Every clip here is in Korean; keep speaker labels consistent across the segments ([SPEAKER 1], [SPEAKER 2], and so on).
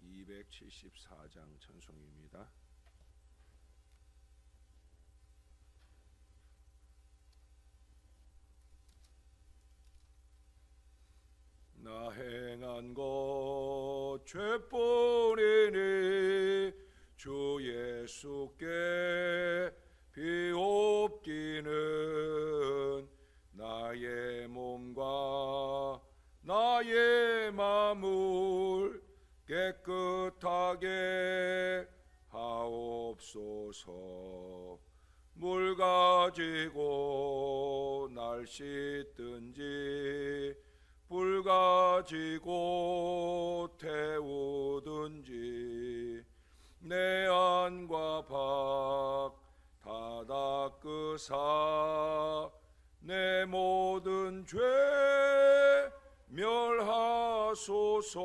[SPEAKER 1] 274장 찬송입니다. 나 행한 것 죄뿐이니 주 예수께 비옵기는 나의 몸과 나의 마음을 깨끗하게 하옵소서. 물 가지고 날 씻든지 불 가지고 태우든지 내 안과 밖 다 닦으사 내 모든 죄 멸하소서.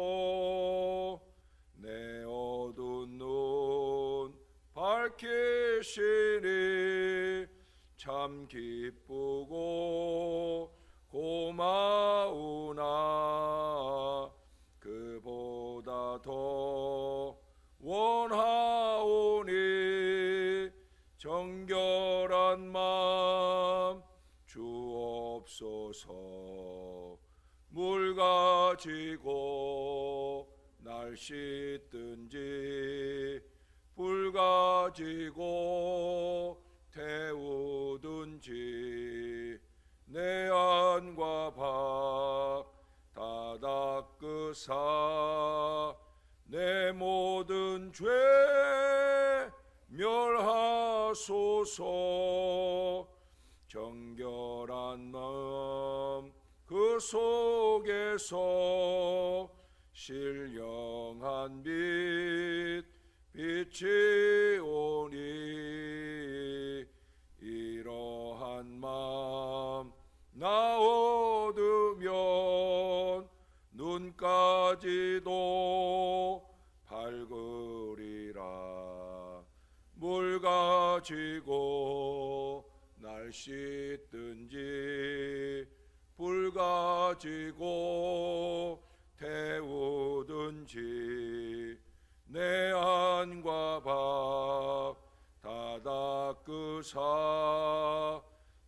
[SPEAKER 1] 내 어두운 눈 밝히시니 참 기쁘고 고마우나 그보다 더 원하오니 정결한 마음 주옵소서. 물 가지고 날 씻든지 불 가지고 태우든지 내 안과 밖 다 닦으사 내 모든 죄 멸하소서. 정결한 마음 그 속에서 신령한 빛 빛이 오니 이러한 마음 나 얻으면 눈까지도 밝으리라. 물 가지고 날 씻든지 불 가지고 태우든지 내 안과 밖 다 닦으사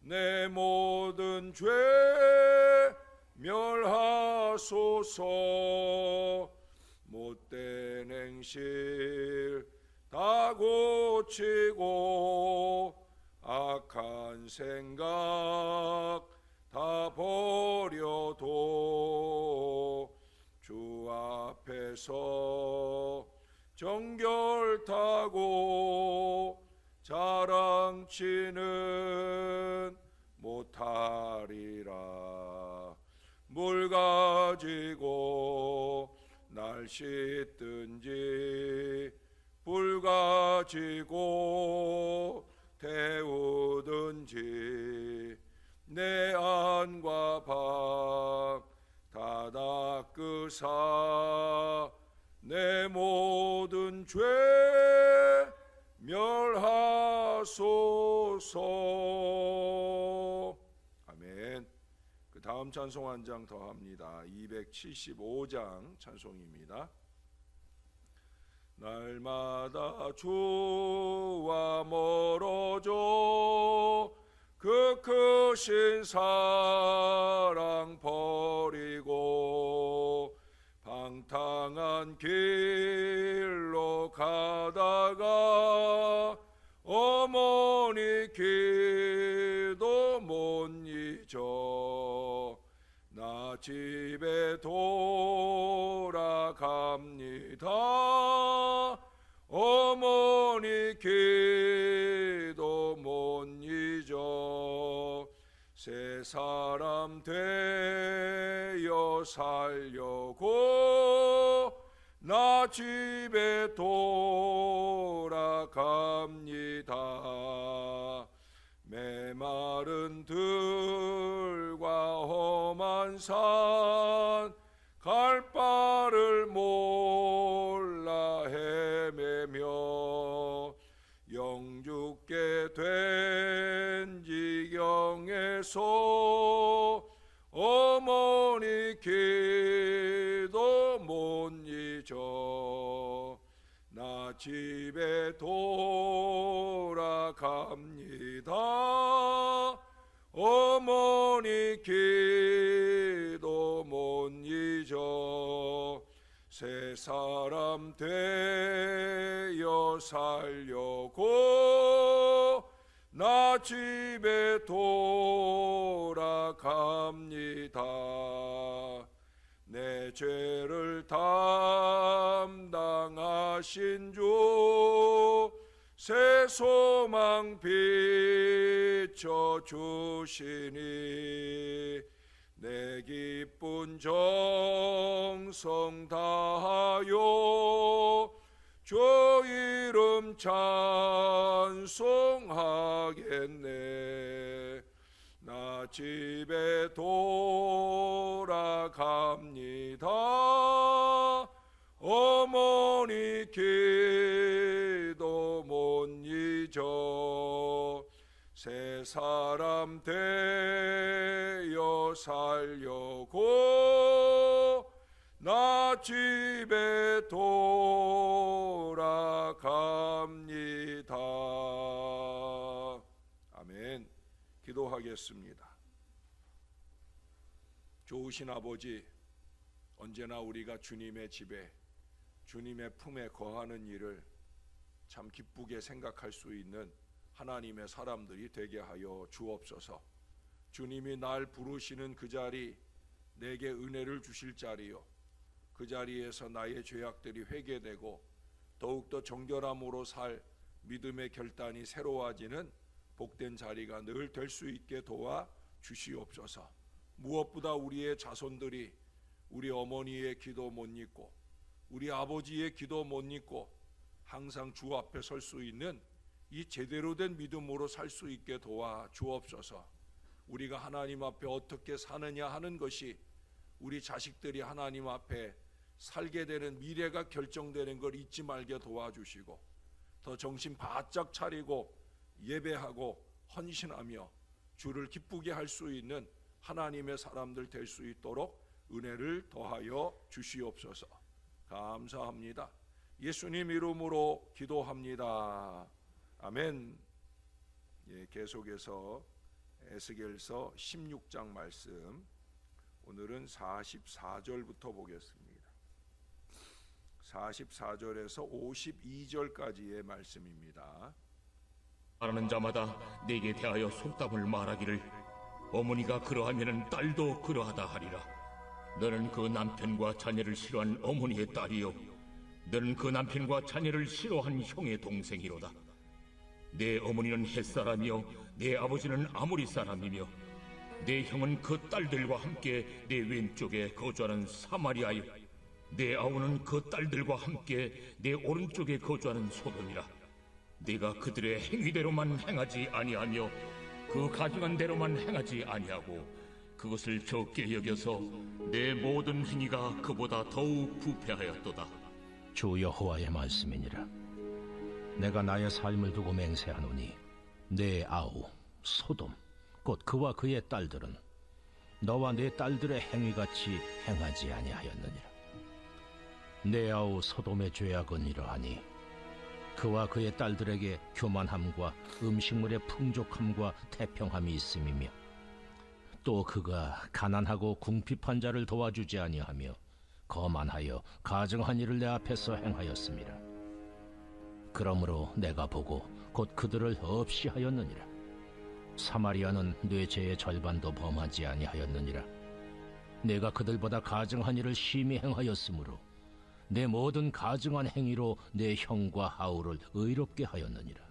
[SPEAKER 1] 내 모든 죄 멸하소서. 못된 행실 다 고치고 악한 생각 다 버려도 주 앞에서 정결타고 자랑치는 못하리라. 물 가지고 날 씻든지 불 가지고 태우든지 내 안과 밖 다 닦으사 내 모든 죄 멸하소서. 아멘. 그 다음 찬송 한 장 더 합니다. 275장 찬송입니다. 날마다 주와 멀어져 그 크신 사랑 버리고 방탕한 길로 가다가 어머니 기도 못 잊어 나 집에 돌아갑니다. 어머니 기도 못 잊어 새 사람 되어 살려고 나 집에 돌아갑니다. 메마른 들과 험한 산 갈 바를 몰라 헤매며 영죽게 된 지경에서 어머니 기도 못 집에 돌아갑니다. 어머니 기도 못 잊어 새 사람 되어 살려고 나 집에 돌아갑니다. 내 죄를 담당하신 주 새 소망 비춰주시니 내 기쁜 정성 다하여 주 이름 찬송하겠네. 나 집에 돌아갑니다. 어머니 기도 못 잊어 새 사람 되어 살려고 나 집에 돌아갑니다. 아멘. 기도하겠습니다. 좋으신 아버지, 언제나 우리가 주님의 집에, 주님의 품에 거하는 일을 참 기쁘게 생각할 수 있는 하나님의 사람들이 되게 하여 주옵소서. 주님이 날 부르시는 그 자리, 내게 은혜를 주실 자리요, 그 자리에서 나의 죄악들이 회개되고 더욱더 정결함으로 살 믿음의 결단이 새로워지는 복된 자리가 늘 될 수 있게 도와 주시옵소서. 무엇보다 우리의 자손들이 우리 어머니의 기도 못 잊고 우리 아버지의 기도 못 잊고 항상 주 앞에 설 수 있는 이 제대로 된 믿음으로 살 수 있게 도와 주옵소서. 우리가 하나님 앞에 어떻게 사느냐 하는 것이 우리 자식들이 하나님 앞에 살게 되는 미래가 결정되는 걸 잊지 말게 도와주시고 더 정신 바짝 차리고 예배하고 헌신하며 주를 기쁘게 할 수 있는 하나님의 사람들 될 수 있도록 은혜를 더하여 주시옵소서. 감사합니다. 예수님 이름으로 기도합니다. 아멘. 계속해서 에스겔서 16장 말씀, 오늘은 44절부터 보겠습니다. 44절에서 52절까지의 말씀입니다.
[SPEAKER 2] 말하는 자마다 내게 대하여 속담을 말하기를 어머니가 그러하면은 딸도 그러하다 하리라. 너는 그 남편과 자녀를 싫어한 어머니의 딸이요, 너는 그 남편과 자녀를 싫어한 형의 동생이로다. 내 어머니는 햇사람이요 내 아버지는 아모리 사람이며 내 형은 그 딸들과 함께 내 왼쪽에 거주하는 사마리아요, 내 아우는 그 딸들과 함께 내 오른쪽에 거주하는 소돔이라. 네가 그들의 행위대로만 행하지 아니하며 그 가증한 대로만 행하지 아니하고 그것을 적게 여겨서 내 모든 행위가 그보다 더욱 부패하였도다.
[SPEAKER 3] 주 여호와의 말씀이니라. 내가 나의 삶을 두고 맹세하노니 내 아우 소돔 곧 그와 그의 딸들은 너와 내 딸들의 행위같이 행하지 아니하였느니라. 내 아우 소돔의 죄악은 이러하니 그와 그의 딸들에게 교만함과 음식물의 풍족함과 태평함이 있음이며 또 그가 가난하고 궁핍한 자를 도와주지 아니하며 거만하여 가증한 일을 내 앞에서 행하였음이라. 그러므로 내가 보고 곧 그들을 없이 하였느니라. 사마리아는 내 죄의 절반도 범하지 아니하였느니라. 내가 그들보다 가증한 일을 심히 행하였으므로 내 모든 가증한 행위로 내 형과 아우를 의롭게 하였느니라.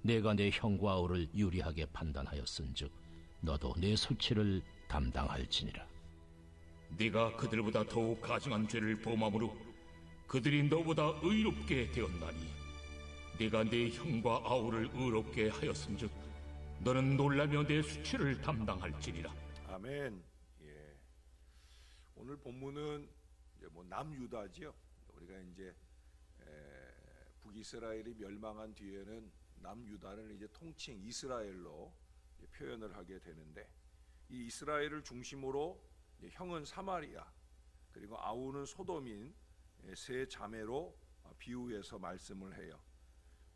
[SPEAKER 3] 내가 내 형과 아우를 유리하게 판단하였은즉 너도 내 수치를 담당할지니라.
[SPEAKER 2] 네가 그들보다 더욱 가증한 죄를 범함으로 그들이 너보다 의롭게 되었나니 네가 내 형과 아우를 의롭게 하였은즉 너는 놀라며 내 수치를 담당할지니라.
[SPEAKER 1] 아멘. 오늘 본문은 이제 남유다지요. 우리가 이제 북이스라엘이 멸망한 뒤에는 남유다를 이제 통칭 이스라엘로 이제 표현을 하게 되는데, 이 이스라엘을 중심으로 형은 사마리아 그리고 아우는 소돔인 세 자매로 비유해서 말씀을 해요.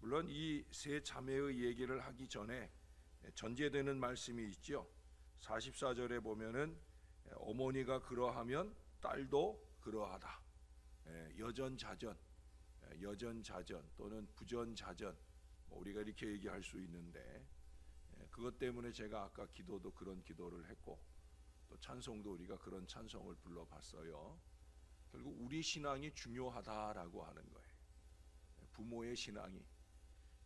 [SPEAKER 1] 물론 이 세 자매의 얘기를 하기 전에 전제되는 말씀이 있죠. 44절에 보면은 어머니가 그러하면 딸도 그러하다. 여전자전, 여전자전 또는 부전자전, 우리가 이렇게 얘기할 수 있는데, 그것 때문에 제가 아까 기도도 그런 기도를 했고 또 찬송도 우리가 그런 찬송을 불러봤어요. 결국 우리 신앙이 중요하다라고 하는 거예요. 부모의 신앙이,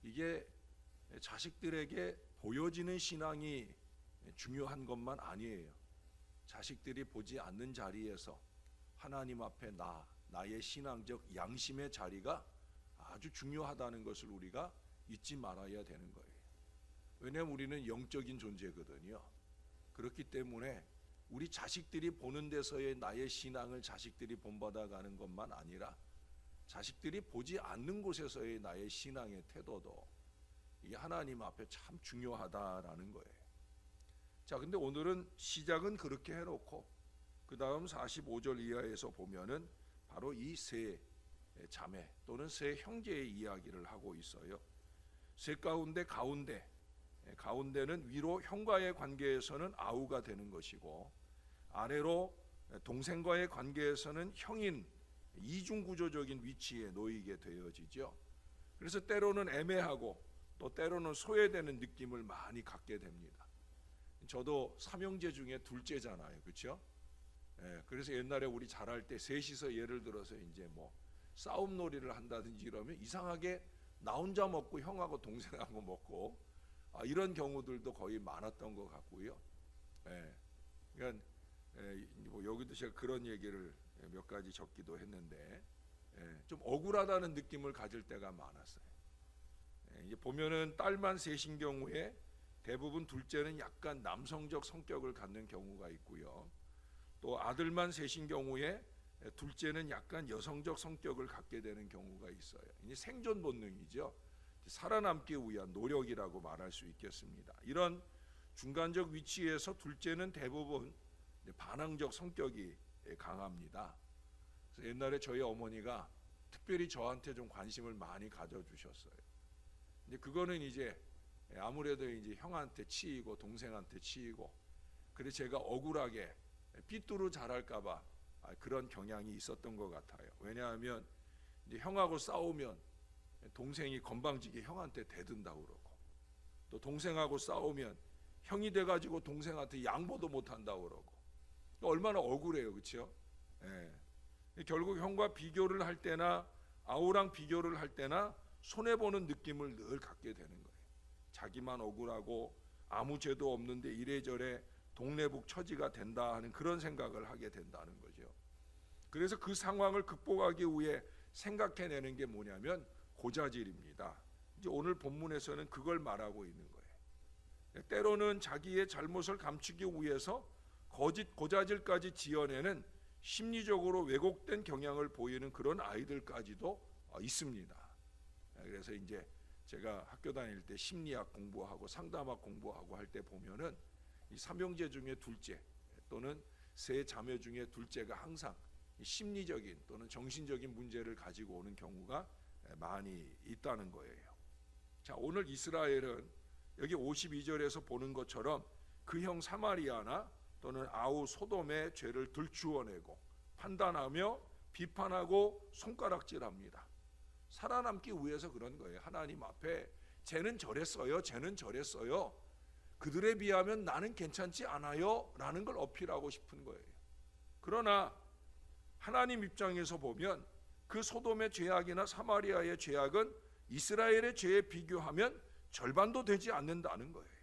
[SPEAKER 1] 이게 자식들에게 보여지는 신앙이 중요한 것만 아니에요. 자식들이 보지 않는 자리에서 하나님 앞에 나의 신앙적 양심의 자리가 아주 중요하다는 것을 우리가 잊지 말아야 되는 거예요. 왜냐하면 우리는 영적인 존재거든요. 그렇기 때문에 우리 자식들이 보는 데서의 나의 신앙을 자식들이 본받아가는 것만 아니라 자식들이 보지 않는 곳에서의 나의 신앙의 태도도 이게 하나님 앞에 참 중요하다라는 거예요. 자, 근데 오늘은 시작은 그렇게 해놓고 그 다음 45절 이하에서 보면은 바로 이 세 자매 또는 세 형제의 이야기를 하고 있어요. 세 가운데는 위로 형과의 관계에서는 아우가 되는 것이고, 아래로 동생과의 관계에서는 형인 이중구조적인 위치에 놓이게 되어지죠. 그래서 때로는 애매하고 또 때로는 소외되는 느낌을 많이 갖게 됩니다. 저도 삼형제 중에 둘째잖아요, 그렇죠? 그래서 옛날에 우리 자랄 때 셋이서 예를 들어서 이제 뭐 싸움놀이를 한다든지 이러면 이상하게 나 혼자 먹고 형하고 동생하고 먹고 이런 경우들도 거의 많았던 것 같고요. 그러니까 뭐 여기도 제가 그런 얘기를 몇 가지 적기도 했는데, 좀 억울하다는 느낌을 가질 때가 많았어요. 이제 보면은 딸만 셋인 경우에 대부분 둘째는 약간 남성적 성격을 갖는 경우가 있고요. 또 아들만 셋인 경우에 둘째는 약간 여성적 성격을 갖게 되는 경우가 있어요. 이제 생존 본능이죠. 살아남기 위한 노력이라고 말할 수 있겠습니다. 이런 중간적 위치에서 둘째는 대부분 반항적 성격이 강합니다. 그래서 옛날에 저희 어머니가 특별히 저한테 좀 관심을 많이 가져주셨어요. 근데 그거는 이제 아무래도 이제 형한테 치이고 동생한테 치이고, 그래서 제가 억울하게 삐뚤어 자랄까봐 그런 경향이 있었던 것 같아요. 왜냐하면 이제 형하고 싸우면 동생이 건방지게 형한테 대든다고 그러고, 또 동생하고 싸우면 형이 돼가지고 동생한테 양보도 못한다고 그러고, 얼마나 억울해요, 그렇죠? 결국 형과 비교를 할 때나 아우랑 비교를 할 때나 손해보는 느낌을 늘 갖게 되는 거예요. 자기만 억울하고 아무 죄도 없는데 이래저래 동네북 처지가 된다 하는 그런 생각을 하게 된다는 거죠. 그래서 그 상황을 극복하기 위해 생각해내는 게 뭐냐면 고자질입니다. 이제 오늘 본문에서는 그걸 말하고 있는 거예요. 때로는 자기의 잘못을 감추기 위해서 거짓 고자질까지 지어내는 심리적으로 왜곡된 경향을 보이는 그런 아이들까지도 있습니다. 그래서 이제 제가 학교 다닐 때 심리학 공부하고 상담학 공부하고 할 때 보면은 이 삼형제 중에 둘째 또는 세 자매 중에 둘째가 항상 심리적인 또는 정신적인 문제를 가지고 오는 경우가 많이 있다는 거예요. 자, 오늘 이스라엘은 여기 52절에서 보는 것처럼 그 형 사마리아나 또는 아우 소돔의 죄를 들추어내고 판단하며 비판하고 손가락질합니다. 살아남기 위해서 그런 거예요. 하나님 앞에 쟤는 저랬어요, 쟤는 저랬어요, 그들에 비하면 나는 괜찮지 않아요 라는 걸 어필하고 싶은 거예요. 그러나 하나님 입장에서 보면 그 소돔의 죄악이나 사마리아의 죄악은 이스라엘의 죄에 비교하면 절반도 되지 않는다는 거예요.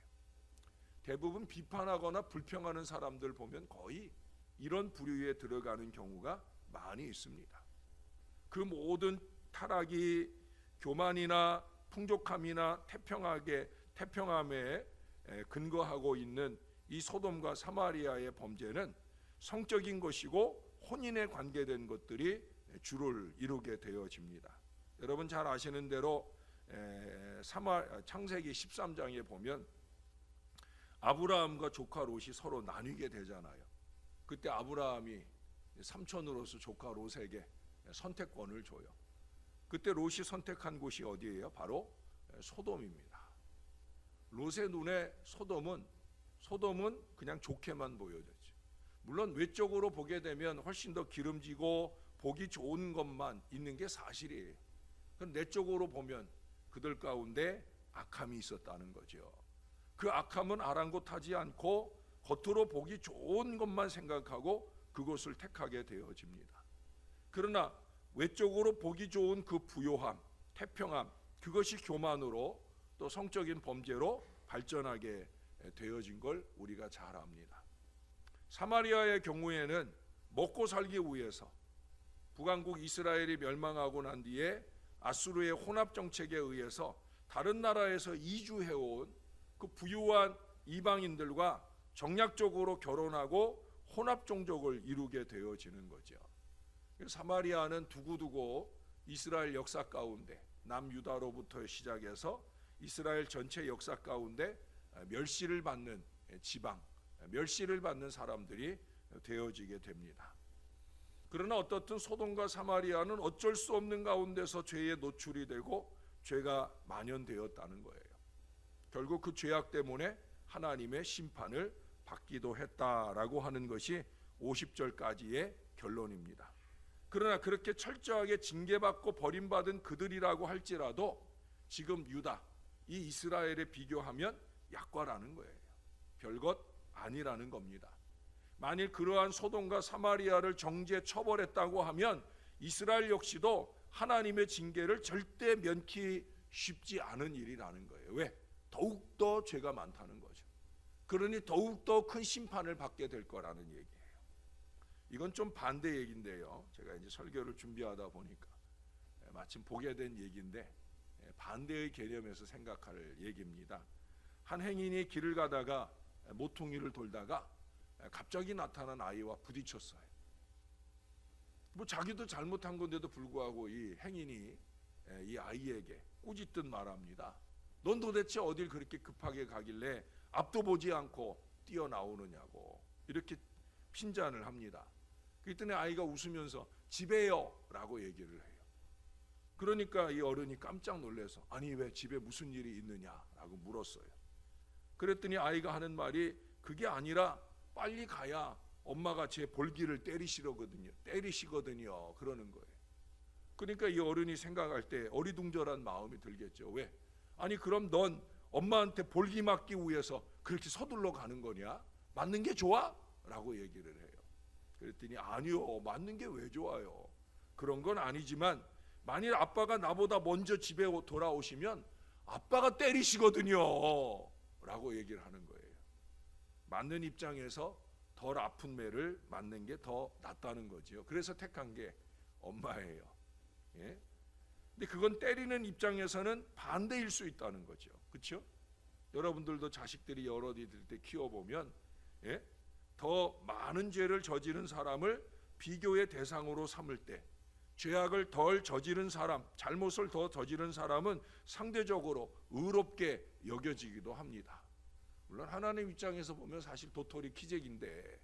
[SPEAKER 1] 대부분 비판하거나 불평하는 사람들 보면 거의 이런 부류에 들어가는 경우가 많이 있습니다. 그 모든 타락이 교만이나 풍족함이나 태평함에 근거하고 있는 이 소돔과 사마리아의 범죄는 성적인 것이고 혼인에 관계된 것들이 주를 이루게 되어집니다. 여러분 잘 아시는 대로 창세기 13장에 보면 아브라함과 조카 롯이 서로 나뉘게 되잖아요. 그때 아브라함이 삼촌으로서 조카 롯에게 선택권을 줘요. 그때 롯이 선택한 곳이 어디예요? 바로 소돔입니다. 롯의 눈에 소돔은 그냥 좋게만 보여졌죠. 물론 외적으로 보게 되면 훨씬 더 기름지고 보기 좋은 것만 있는 게 사실이에요. 그럼 내적으로 보면 그들 가운데 악함이 있었다는 거죠. 그 악함은 아랑곳하지 않고 겉으로 보기 좋은 것만 생각하고 그것을 택하게 되어집니다. 그러나 외적으로 보기 좋은 그 부요함, 태평함, 그것이 교만으로 또 성적인 범죄로 발전하게 되어진 걸 우리가 잘 압니다. 사마리아의 경우에는 먹고 살기 위해서 북왕국 이스라엘이 멸망하고 난 뒤에 아수르의 혼합 정책에 의해서 다른 나라에서 이주해온 그 부유한 이방인들과 정략적으로 결혼하고 혼합 종족을 이루게 되어지는 거죠. 사마리아는 두고두고 이스라엘 역사 가운데 남유다로부터 시작해서 이스라엘 전체 역사 가운데 멸시를 받는 지방, 멸시를 받는 사람들이 되어지게 됩니다. 그러나 어떻든 소돔과 사마리아는 어쩔 수 없는 가운데서 죄에 노출이 되고 죄가 만연되었다는 거예요. 결국 그 죄악 때문에 하나님의 심판을 받기도 했다라고 하는 것이 50절까지의 결론입니다. 그러나 그렇게 철저하게 징계받고 버림받은 그들이라고 할지라도 지금 유다, 이 이스라엘에 비교하면 약과라는 거예요. 별것 아니라는 겁니다. 만일 그러한 소돔과 사마리아를 정죄 처벌했다고 하면 이스라엘 역시도 하나님의 징계를 절대 면키 쉽지 않은 일이라는 거예요. 왜? 더욱더 죄가 많다는 거죠. 그러니 더욱더 큰 심판을 받게 될 거라는 얘기예요. 이건 좀 반대 얘기인데요. 제가 이제 설교를 준비하다 보니까 마침 보게 된 얘기인데 반대의 개념에서 생각할 얘기입니다. 한 행인이 길을 가다가 모퉁이를 돌다가 갑자기 나타난 아이와 부딪혔어요. 뭐 자기도 잘못한 건데도 불구하고 이 행인이 이 아이에게 꾸짖듯 말합니다. 넌 도대체 어딜 그렇게 급하게 가길래 앞도 보지 않고 뛰어나오느냐고 이렇게 핀잔을 합니다. 그랬더니 아이가 웃으면서 집에요 라고 얘기를 해요. 그러니까 이 어른이 깜짝 놀라서 아니 왜 집에 무슨 일이 있느냐라고 물었어요. 그랬더니 아이가 하는 말이 그게 아니라 빨리 가야 엄마가 제 볼기를 때리시거든요 그러는 거예요. 그러니까 이 어른이 생각할 때 어리둥절한 마음이 들겠죠. 왜? 아니 그럼 넌 엄마한테 볼기 맞기 위해서 그렇게 서둘러 가는 거냐? 맞는 게 좋아? 라고 얘기를 해요. 그랬더니 아니요, 맞는 게 왜 좋아요? 그런 건 아니지만 만일 아빠가 나보다 먼저 집에 돌아오시면 아빠가 때리시거든요 라고 얘기를 하는 거예요. 맞는 입장에서 덜 아픈 매를 맞는 게 더 낫다는 거죠. 그래서 택한 게 엄마예요. 예? 근데 그건 때리는 입장에서는 반대일 수 있다는 거죠. 그렇죠? 여러분들도 자식들이 여럿 있을 때 키워보면 예? 더 많은 죄를 저지른 사람을 비교의 대상으로 삼을 때 죄악을 덜 저지른 사람, 잘못을 더 저지른 사람은 상대적으로 의롭게 여겨지기도 합니다. 물론 하나님 입장에서 보면 사실 도토리 키재기인데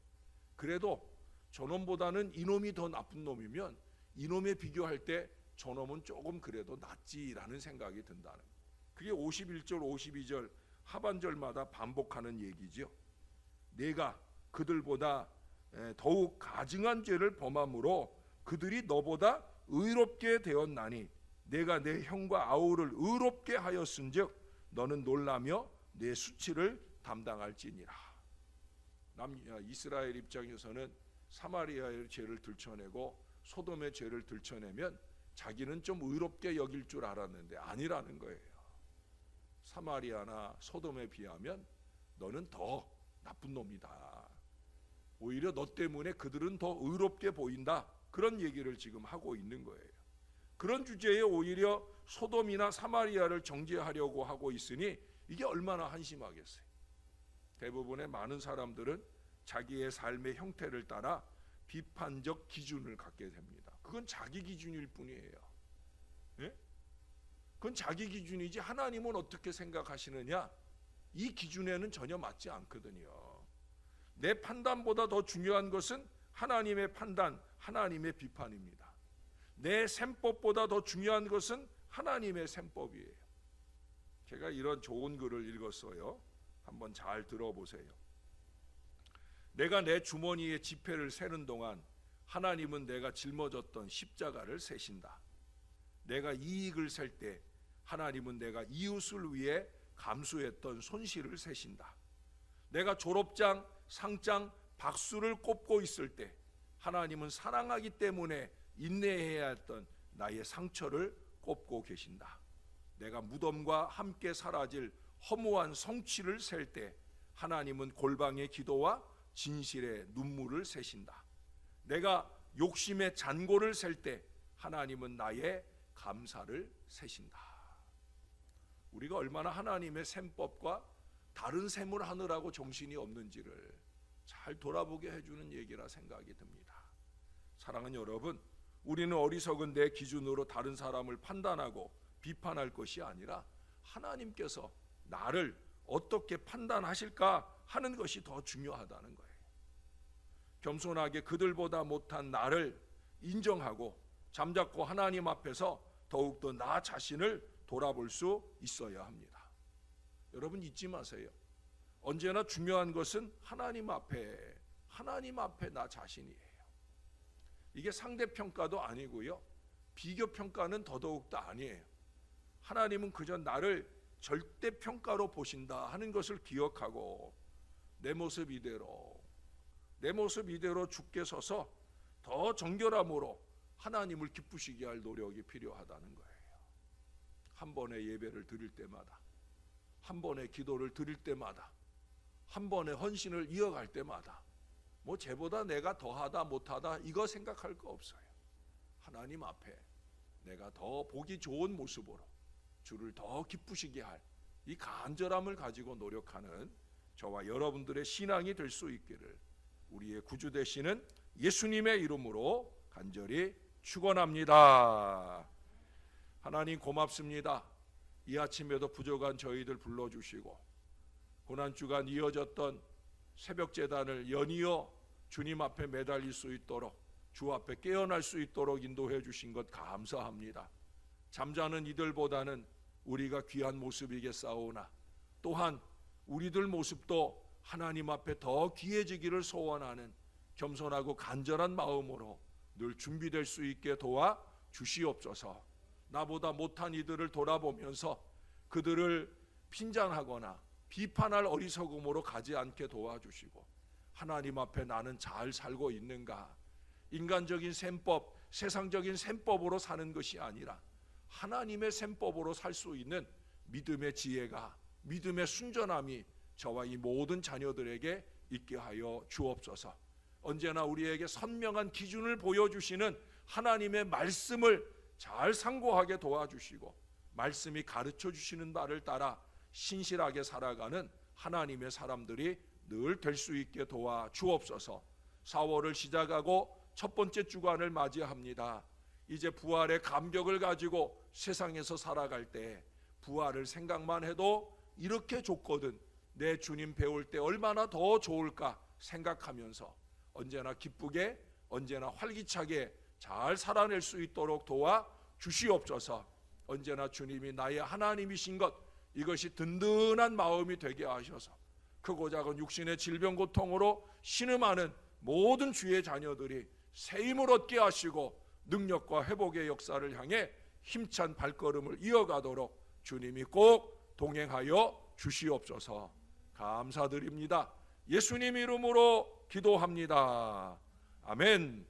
[SPEAKER 1] 그래도 저놈보다는 이놈이 더 나쁜 놈이면 이놈에 비교할 때 저놈은 조금 그래도 낫지라는 생각이 든다는 거예요. 그게 51절 52절 하반절마다 반복하는 얘기죠. 내가 그들보다 더욱 가증한 죄를 범함으로 그들이 너보다 의롭게 되었나니 내가 내 형과 아우를 의롭게 하였은즉 너는 놀라며 내 수치를 담당할지니라. 이스라엘 입장에서는 사마리아의 죄를 들춰내고 소돔의 죄를 들춰내면 자기는 좀 의롭게 여길 줄 알았는데 아니라는 거예요. 사마리아나 소돔에 비하면 너는 더 나쁜 놈이다. 오히려 너 때문에 그들은 더 의롭게 보인다. 그런 얘기를 지금 하고 있는 거예요. 그런 주제에 오히려 소돔이나 사마리아를 정죄하려고 하고 있으니 이게 얼마나 한심하겠어요. 대부분의 많은 사람들은 자기의 삶의 형태를 따라 비판적 기준을 갖게 됩니다. 그건 자기 기준일 뿐이에요. 예? 그건 자기 기준이지 하나님은 어떻게 생각하시느냐? 이 기준에는 전혀 맞지 않거든요. 내 판단보다 더 중요한 것은 하나님의 판단, 하나님의 비판입니다. 내 셈법보다 더 중요한 것은 하나님의 셈법이에요. 제가 이런 좋은 글을 읽었어요. 한번 잘 들어보세요. 내가 내 주머니에 지폐를 세는 동안 하나님은 내가 짊어졌던 십자가를 세신다. 내가 이익을 셀 때 하나님은 내가 이웃을 위해 감수했던 손실을 세신다. 내가 졸업장, 상장, 박수를 꼽고 있을 때 하나님은 사랑하기 때문에 인내해야 했던 나의 상처를 꼽고 계신다. 내가 무덤과 함께 사라질 허무한 성취를 셀 때 하나님은 골방의 기도와 진실의 눈물을 세신다. 내가 욕심의 잔고를 셀 때 하나님은 나의 감사를 세신다. 우리가 얼마나 하나님의 셈법과 다른 셈을 하느라고 정신이 없는지를 잘 돌아보게 해주는 얘기라 생각이 듭니다. 사랑하는 여러분, 우리는 어리석은 내 기준으로 다른 사람을 판단하고 비판할 것이 아니라 하나님께서 나를 어떻게 판단하실까 하는 것이 더 중요하다는 거예요. 겸손하게 그들보다 못한 나를 인정하고 잠자코 하나님 앞에서 더욱더 나 자신을 돌아볼 수 있어야 합니다. 여러분 잊지 마세요. 언제나 중요한 것은 하나님 앞에 나 자신이에요. 이게 상대평가도 아니고요, 비교평가는 더더욱도 아니에요. 하나님은 그저 나를 절대평가로 보신다 하는 것을 기억하고 내 모습 이대로 주께 서서 더 정결함으로 하나님을 기쁘시게 할 노력이 필요하다는 거예요. 한 번의 예배를 드릴 때마다, 한 번의 기도를 드릴 때마다, 한 번의 헌신을 이어갈 때마다 뭐 쟤보다 내가 더하다 못하다 이거 생각할 거 없어요. 하나님 앞에 내가 더 보기 좋은 모습으로 주를 더 기쁘시게 할 이 간절함을 가지고 노력하는 저와 여러분들의 신앙이 될 수 있기를 우리의 구주 되시는 예수님의 이름으로 간절히 축원합니다. 하나님 고맙습니다. 이 아침에도 부족한 저희들 불러주시고 고난주간 이어졌던 새벽제단을 연이어 주님 앞에 매달릴 수 있도록, 주 앞에 깨어날 수 있도록 인도해 주신 것 감사합니다. 잠자는 이들보다는 우리가 귀한 모습이겠사오나 또한 우리들 모습도 하나님 앞에 더 귀해지기를 소원하는 겸손하고 간절한 마음으로 늘 준비될 수 있게 도와 주시옵소서. 나보다 못한 이들을 돌아보면서 그들을 핀잔하거나 비판할 어리석음으로 가지 않게 도와주시고, 하나님 앞에 나는 잘 살고 있는가, 인간적인 셈법, 세상적인 셈법으로 사는 것이 아니라 하나님의 셈법으로 살 수 있는 믿음의 지혜가, 믿음의 순전함이 저와 이 모든 자녀들에게 있게 하여 주옵소서. 언제나 우리에게 선명한 기준을 보여주시는 하나님의 말씀을 잘 상고하게 도와주시고, 말씀이 가르쳐 주시는 바를 따라 신실하게 살아가는 하나님의 사람들이 늘 될 수 있게 도와 주옵소서. 4월을 시작하고 첫 번째 주간을 맞이합니다. 이제 부활의 감격을 가지고 세상에서 살아갈 때 부활을 생각만 해도 이렇게 좋거든, 내 주님 배울 때 얼마나 더 좋을까 생각하면서 언제나 기쁘게, 언제나 활기차게 잘 살아낼 수 있도록 도와 주시옵소서. 언제나 주님이 나의 하나님이신 것, 이것이 든든한 마음이 되게 하셔서 크고 작은 육신의 질병 고통으로 신음하는 모든 주의 자녀들이 새 힘을 얻게 하시고 능력과 회복의 역사를 향해 힘찬 발걸음을 이어가도록 주님이 꼭 동행하여 주시옵소서. 감사드립니다. 예수님 이름으로 기도합니다. 아멘.